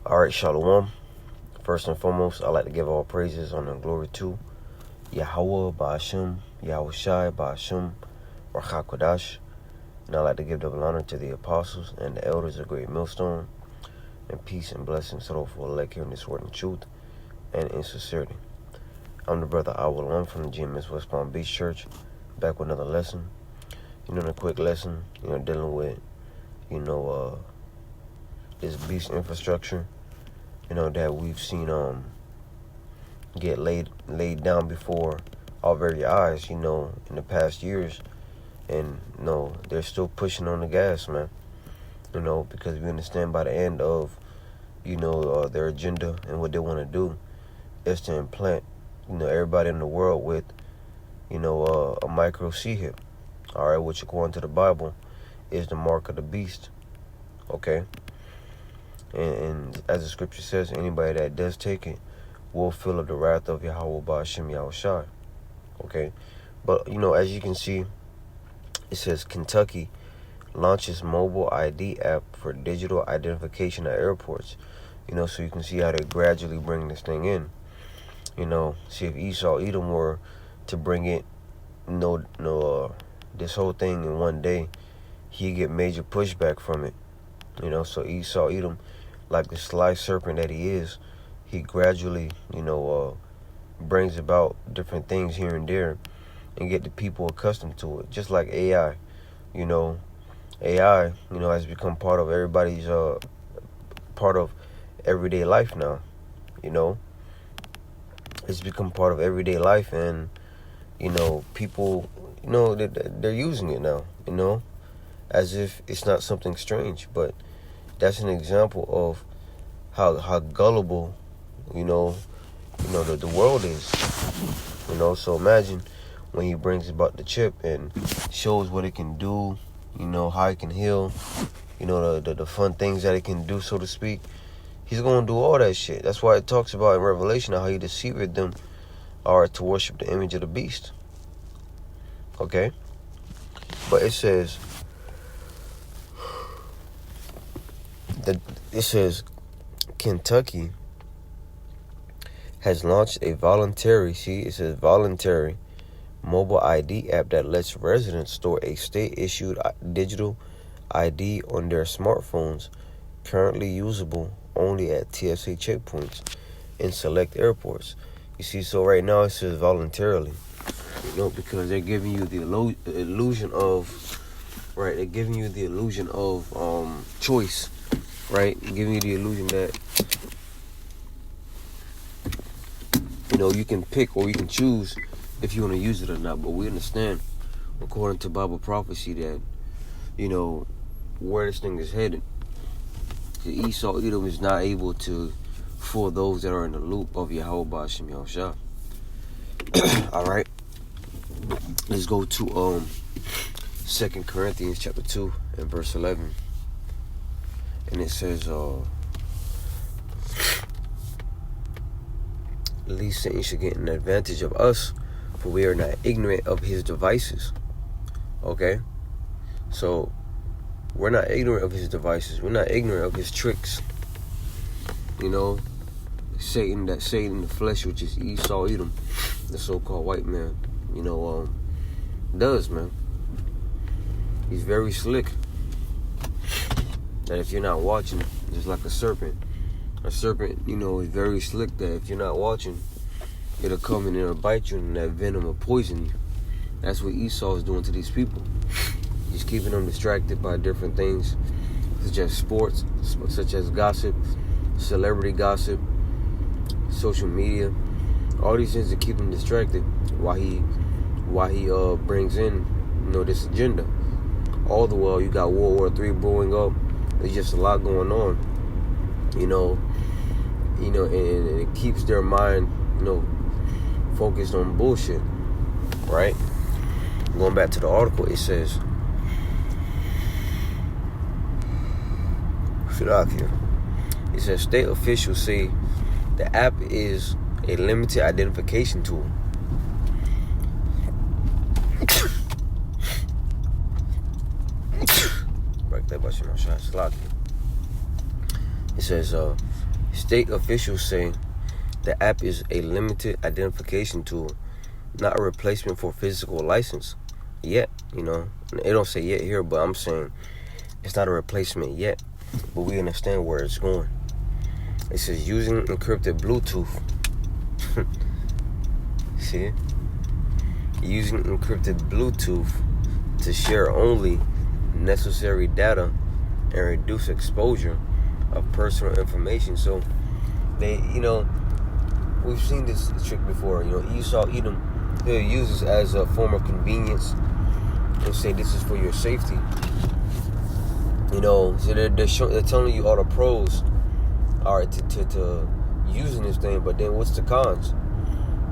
Alright, Shalom. First and foremost, I'd like to give all praises, honor, and glory to Yahweh, Ba'ashem, Yahweh Shai, Ba'ashem, Rachakodash. And I'd like to give double honor to the apostles and the elders of Great Millstone, and peace and blessings to those who elect here in this word in truth and in sincerity. I'm the brother Awal from the GMS West Palm Beach Church, back with another lesson. A quick lesson, dealing with, this beast infrastructure, that we've seen get laid down before our very eyes, in the past years. And they're still pushing on the gas, man. Because we understand by the end of their agenda and what they want to do is to implant everybody in the world with a micro C hip, all right, which according to the Bible is the mark of the beast. Okay. And as the scripture says, anybody that does take it will feel of the wrath of Yahweh Ba'ashem Yahweh Shai. Okay. But, as you can see, it says Kentucky launches mobile ID app for digital identification at airports. So you can see how they gradually bring this thing in. See if Esau Edom were to bring it, this whole thing in one day, he'd get major pushback from it. So Esau Edom, like the sly serpent that he is, he gradually, brings about different things here and there and get the people accustomed to it. Just like AI, AI, has become part of everybody's, part of everyday life now. It's become part of everyday life, and, people, they're using it now, as if it's not something strange. But that's an example of how gullible, the world is. So imagine when he brings about the chip and shows what it can do, how it can heal, the fun things that it can do, so to speak. He's going to do all that shit. That's why it talks about in Revelation how he deceived them to worship the image of the beast. Okay? But it says Kentucky has launched a voluntary mobile ID app that lets residents store a state-issued digital ID on their smartphones, currently usable only at TSA checkpoints in select airports. You see, so right now it says voluntarily, because they're giving you the illusion of, right? They're giving you the illusion of choice, right? Giving you the illusion that you can pick or you can choose if you want to use it or not. But we understand, according to Bible prophecy, that where this thing is headed. Esau Edom is not able to fool those that are in the loop of Yahweh Ba'ashem Yahweh Shai. Alright. Let's go to 2 Corinthians chapter 2 and verse 11. And it says, least Satan should get an advantage of us, for we are not ignorant of his devices. Okay? So we're not ignorant of his devices. We're not ignorant of his tricks. Satan in the flesh, which is Esau Edom, the so-called white man, does, man. He's very slick. That if you're not watching, just like a serpent, is very slick, that if you're not watching, it'll come in and it'll bite you, and that venom will poison you. That's what Esau is doing to these people. He's keeping them distracted by different things, such as sports, such as gossip, celebrity gossip, social media. All these things to keep them distracted while he brings in, this agenda. All the while you got World War III brewing up. There's just a lot going on, and it keeps their mind, focused on bullshit, right? Going back to the article, it says, it says state officials say the app is a limited identification tool. It says State officials say the app is a limited identification tool, not a replacement for physical license. Yet, you know, they don't say yet here, but I'm saying it's not a replacement yet, but we understand where it's going. It says using encrypted Bluetooth. See it? Using encrypted Bluetooth to share only necessary data and reduce exposure of personal information. So they, you know, we've seen this trick before. You know, Esau, Edom, they'll use this as a form of convenience and say this is for your safety. You know, so they're telling you all the pros are to using this thing, but then what's the cons?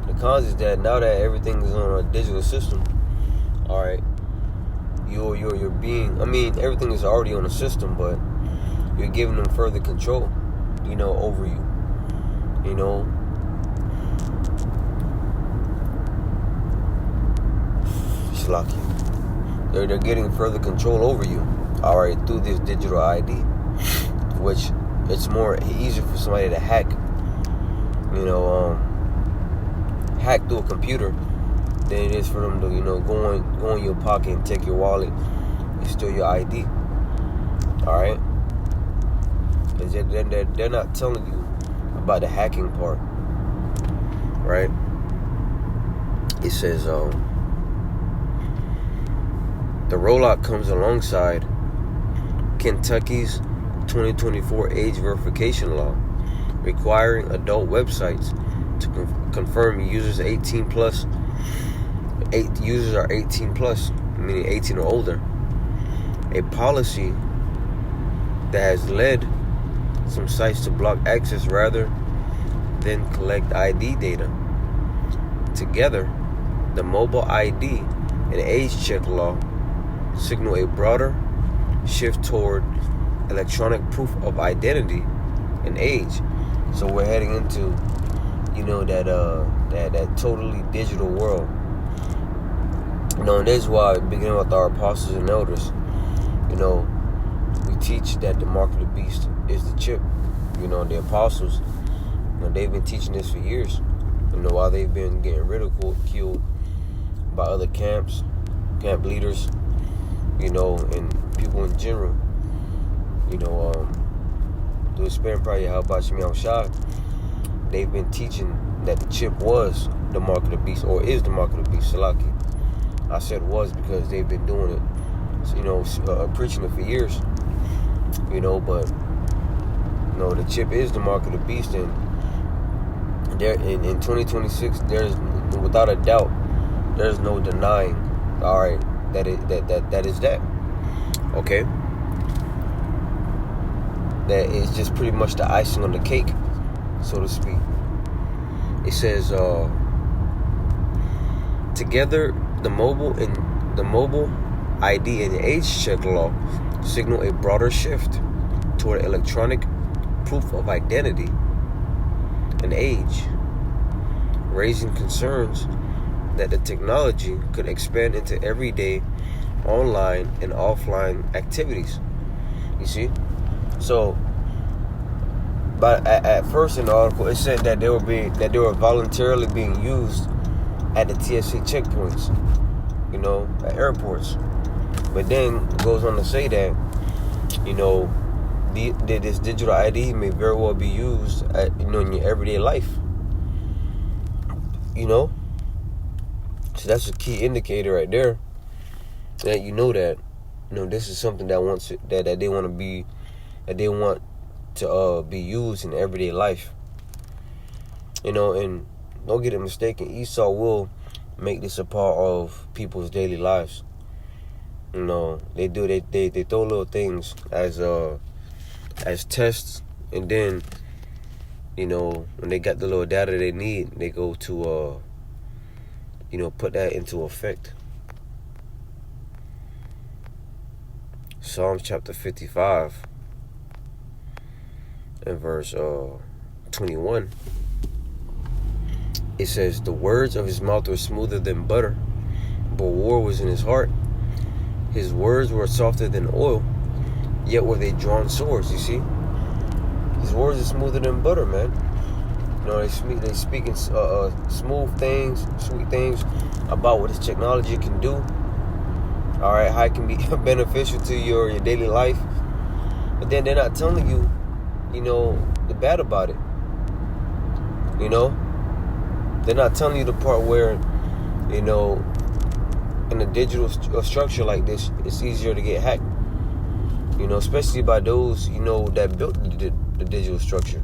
The cons is that now that everything is on a digital system, all right, you're being, I mean, everything is already on the system, but you're giving them further control, you know, over you. You know, it's lucky. They're getting further control over you, all right, through this digital ID, which it's more easier for somebody to hack, you know, hack through a computer than it is for them to, you know, go in your pocket and take your wallet and steal your ID. All right, they're not telling you about the hacking part, right? It says the rollout comes alongside Kentucky's 2024 age verification law, requiring adult websites to confirm users 18 plus. Users are 18 plus, meaning 18 or older. A policy that has led some sites to block access rather than collect ID data. Together, the mobile ID and age check law signal a broader shift toward electronic proof of identity and age. So we're heading into, you know, that totally digital world. You know, and this is why, beginning with our apostles and elders, you know, we teach that the mark of the beast is the chip. You know, the apostles, you know, they've been teaching this for years. You know, while they've been getting ridiculed by other camp leaders, you know, and people in general. You know, through the Spirit Prayer, how about Shemi Shah, they've been teaching that the chip was the mark of the beast, or is the mark of the beast, Salaki. I said was because they've been doing it, you know, preaching it for years, you know, but, you know, the chip is the mark of the beast, and there in 2026, there's, without a doubt, there's no denying, all right, that is that, okay? That is just pretty much the icing on the cake, so to speak. It says, together, the mobile ID and age check law signal a broader shift toward electronic proof of identity and age, raising concerns that the technology could expand into everyday online and offline activities. You see? So, but at first in the article, it said that they were voluntarily being used at the TSA checkpoints, you know, at airports. But then it goes on to say that, you know, this digital ID may very well be used at, you know, in your everyday life. You know, so that's a key indicator right there that you know that, you know, this is something that they want to be used in everyday life. You know, and don't get it mistaken, Esau will make this a part of people's daily lives. You know, they throw little things as tests, and then, you know, when they got the little data they need, they go to you know, put that into effect. Psalms chapter 55 and verse 21. It says, the words of his mouth were smoother than butter, but war was in his heart. His words were softer than oil, yet were they drawn swords. You see? His his words are smoother than butter, man. You know, they speaking smooth things, sweet things about what this technology can do. All right, how it can be beneficial to your daily life. But then they're not telling you, you know, the bad about it. You know, they're not telling you the part where, you know, in a digital structure like this, it's easier to get hacked. You know, especially by those, you know, that built the digital structure.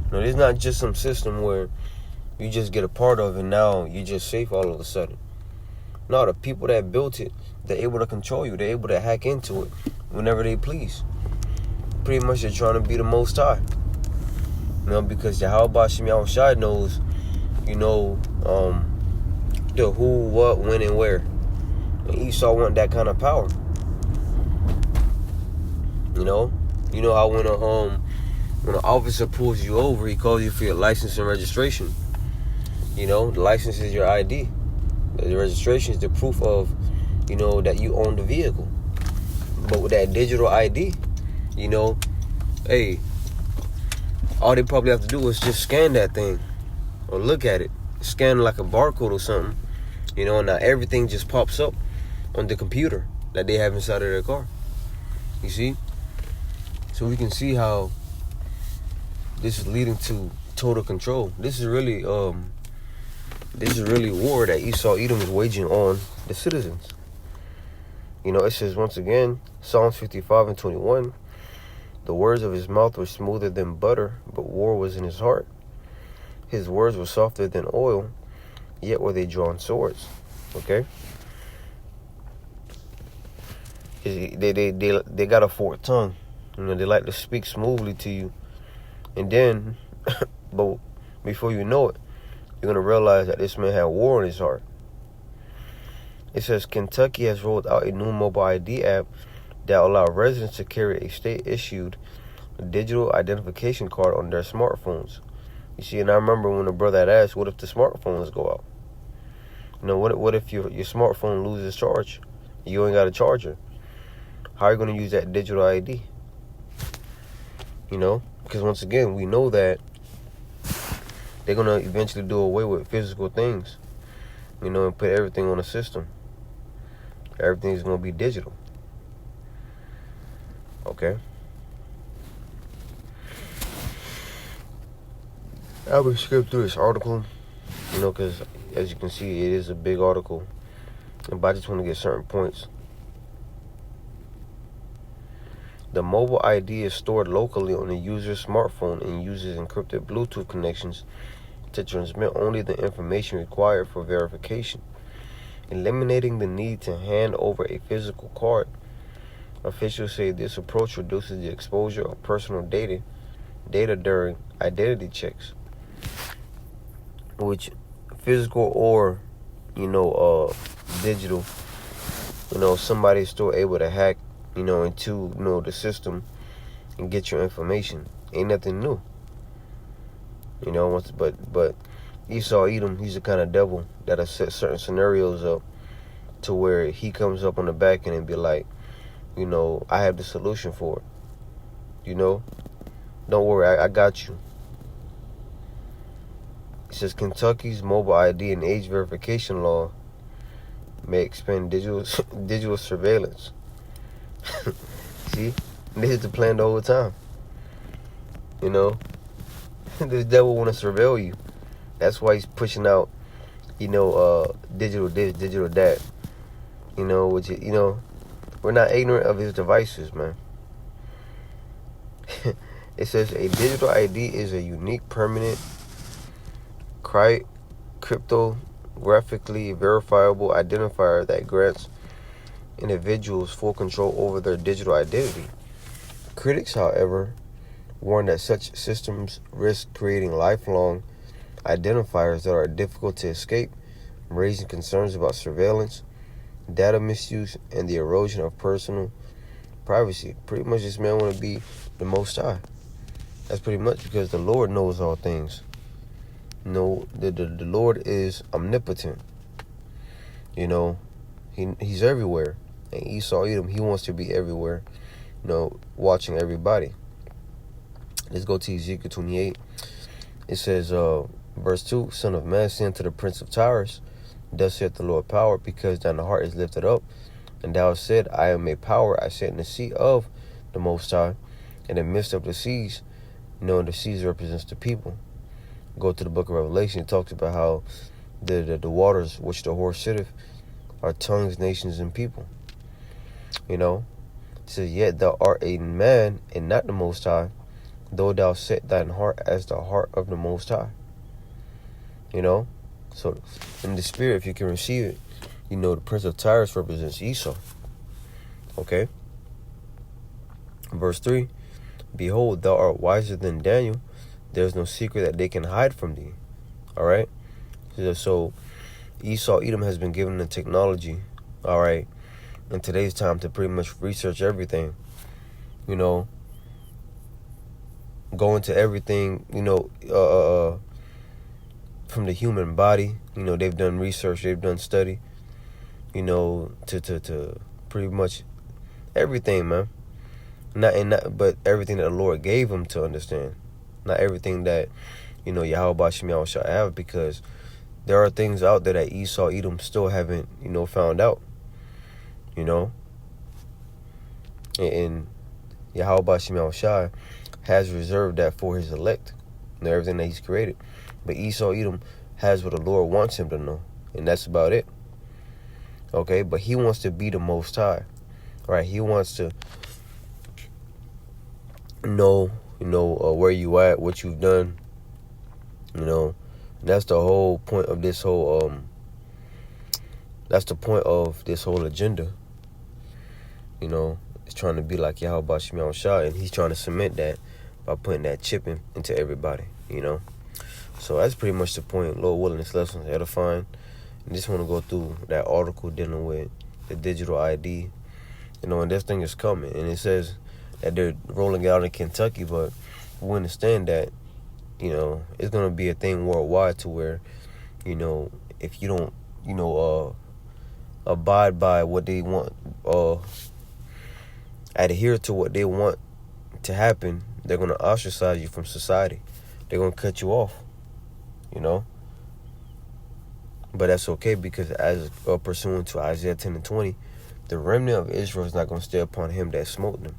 You know, it's not just some system where you just get a part of and now you're just safe all of a sudden. No, the people that built it, they're able to control you. They're able to hack into it whenever they please. Pretty much they're trying to be the Most High. You know, because Yahweh Shem Yahushai knows, you know, the who, what, when, and where. And Esau want that kind of power. You know how when an officer pulls you over, he calls you for your license and registration. You know, the license is your ID. The registration is the proof of, you know, that you own the vehicle. But with that digital ID, you know, hey, all they probably have to do is just scan that thing or look at it. Scan like a barcode or something. You know, and now everything just pops up on the computer that they have inside of their car. You see? So we can see how this is leading to total control. This is really war that Esau Edom is waging on the citizens. You know, it says once again, Psalms 55:21, the words of his mouth were smoother than butter, but war was in his heart. His words were softer than oil, yet were they drawn swords. Okay? They got a forked tongue. You know, they like to speak smoothly to you. And then, but before you know it, you're going to realize that this man had war in his heart. It says Kentucky has rolled out a new mobile ID app that will allow residents to carry a state-issued digital identification card on their smartphones. You see, and I remember when the brother had asked, what if the smartphones go out? You know, what if your smartphone loses charge? You ain't got a charger. How are you going to use that digital ID? You know, because once again, we know that they're going to eventually do away with physical things, you know, and put everything on a system. Everything's going to be digital. Okay? I will skip through this article, you know, because as you can see, it is a big article. But I just want to get certain points. The mobile ID is stored locally on the user's smartphone and uses encrypted Bluetooth connections to transmit only the information required for verification, eliminating the need to hand over a physical card. Officials say this approach reduces the exposure of personal data during identity checks, which physical or, you know, digital, you know, somebody's still able to hack, you know, into, you know, the system and get your information. Ain't nothing new. You know, but Esau Edom, he's the kind of devil that'll set certain scenarios up to where he comes up on the back end and be like, you know, I have the solution for it. You know, don't worry, I got you. It says Kentucky's mobile ID and age verification law may expand digital surveillance. See, this is the plan the whole time. You know, this devil want to surveil you. That's why he's pushing out, you know, digital this, digital that. You know, which, you know, we're not ignorant of his devices, man. It says a digital ID is a unique, permanent, cryptographically verifiable identifier that grants individuals full control over their digital identity. Critics, however, warn that such systems risk creating lifelong identifiers that are difficult to escape, raising concerns about surveillance, data misuse, and the erosion of personal privacy. Pretty much this man want to be the Most High. That's pretty much because the Lord knows all things. You know, the Lord is omnipotent. You know, he's everywhere. And Esau Edom, he wants to be everywhere, you know, watching everybody. Let's go to Ezekiel 28. It says, verse 2, Son of man, say unto the prince of Tyrus, thus saith the Lord power, because thine heart is lifted up, and thou hast said, I am a power, I sit in the seat of the Most High, in the midst of the seas. The seas represents the people. Go to the book of Revelation, it talks about how the waters which the horse sitteth are tongues, nations, and people. It says, yet thou art a man, and not the Most High, though thou set thine heart as the heart of the Most High. So in the spirit, if you can receive it, the prince of Tyrus represents Esau. Okay? Verse 3, behold, thou art wiser than Daniel. There is no secret that they can hide from thee. All right? So Esau, Edom has been given the technology, all right, in today's time to pretty much research everything. Go into everything, from the human body. They've done research, they've done study, to pretty much everything, man. But everything that the Lord gave them to understand. Not everything that, Yahweh Shem Yahweh shall have, because there are things out there that Esau, Edom still haven't, found out. And Yahweh Shem Yahweh Shai has reserved that for his elect, everything that he's created. But Esau, Edom has what the Lord wants him to know, and that's about it. Okay, but he wants to be the Most High, right? He wants to know, where you at, what you've done. And that's the whole point of this whole. That's the point of this whole agenda. It's trying to be like Yahweh Shem Yahweh Shai, and he's trying to cement that by putting that chip into everybody. So that's pretty much the point. Lord willing, this lesson is edifying. I just want to go through that article dealing with the digital ID. And this thing is coming. And it says that they're rolling it out in Kentucky, but we understand that, it's going to be a thing worldwide to where, if you don't, abide by what they want, adhere to what they want to happen, they're going to ostracize you from society. They're going to cut you off, But that's okay, because as pursuant to Isaiah 10 and 20, the remnant of Israel is not going to stay upon him that smote them,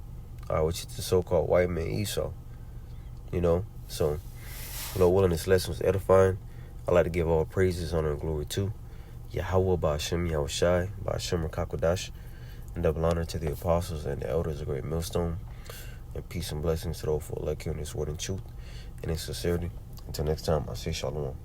which is the so-called white man Esau. So, Lord willing, this lesson was edifying. I'd like to give all praises, honor, and glory to Yahweh Ba'ashem Yahweh Shai, Ba'ashem Rakakodash, and double honor to the apostles and the elders of Great Millstone, and peace and blessings to those who elect you in this word and truth and in sincerity. Until next time, I say shalom.